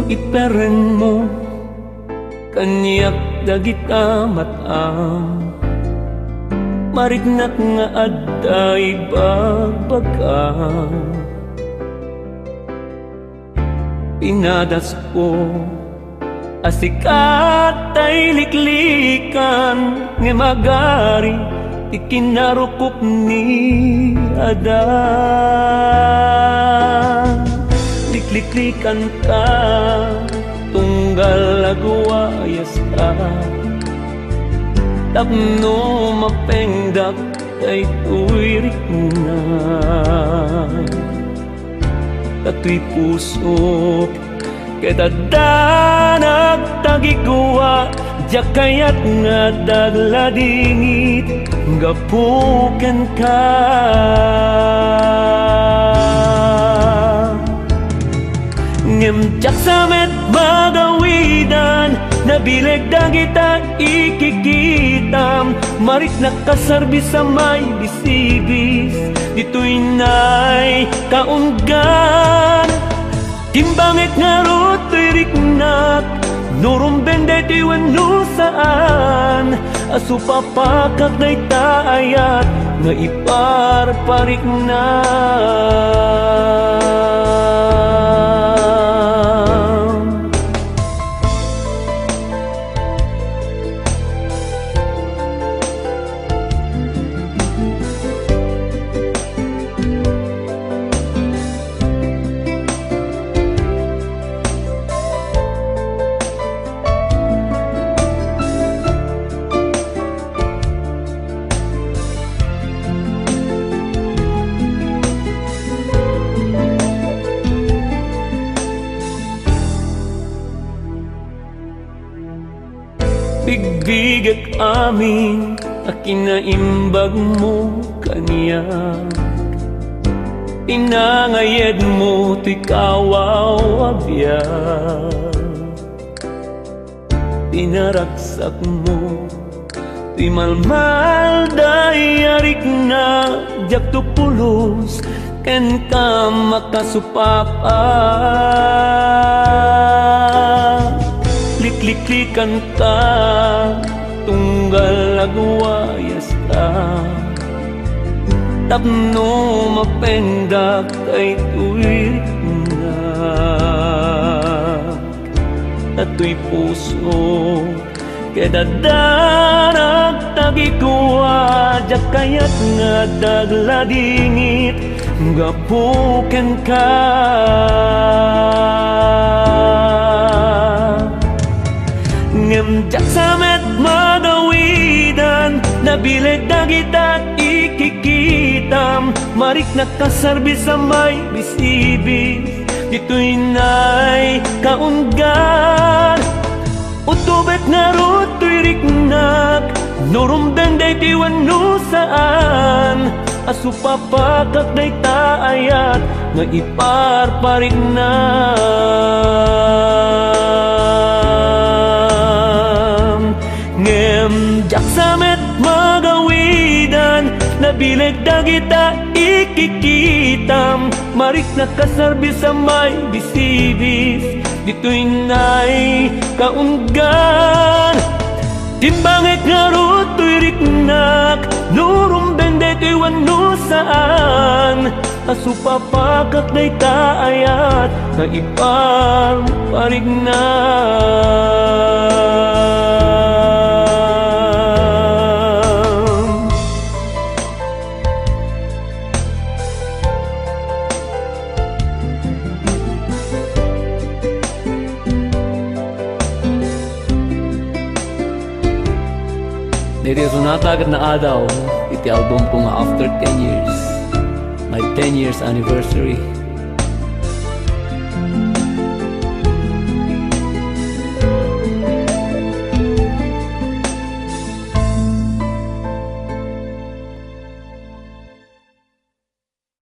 ipereng mo kanyak dagita matam marignak nga adday bagbagam pinadas ko asikat ay liklikan nga magari ikinarukop ni Adan liklikan ka tunggal laguayas ka tapno mapengdak ay tuwirik na kato'y puso kita danag tagiguwa jakayat nga dagladingit gapuken ka ngem jaksamet magawidan nabileg dagita ikikitam marik nakasarbi sa may bisibis dito'y nay kaunggan timbangit nga ruto'y riknak nurum bende diwan nusaan asu papakak na'y taayat nga iparparik na bigbigak amin akinaimbag mo kaniya inangayed mo ti kawaw abyan tinaragsak mo ti malmal dayarik na jak tupulos ken ka makasupapa liklikan ka tunggal laguayas ka tapno mapendak ay tuwirik na tato'y puso keda darag tagikuwa jakayat nga dagladingit gapuken ka ngem jaksamet magawidan nabileg dagita ikikitam marik nakasarbi sa may bisibis dito'y nay kaunggan utubet nga ruto'y riknak nurum benday diwan nusaan asu papakak na'y taayat nga iparparik na jaksamet magawidan nabileg dagita ikikitam marik nakasarbi sa may bisibis dito'y nay kaunggan timbangit nga ruto'y riknak nurum bende diwan nusaan asu papakak na'y taayat nga iparparig na Iti sunatagad na adaw, iti album ko nga after 10 years. My 10 years anniversary.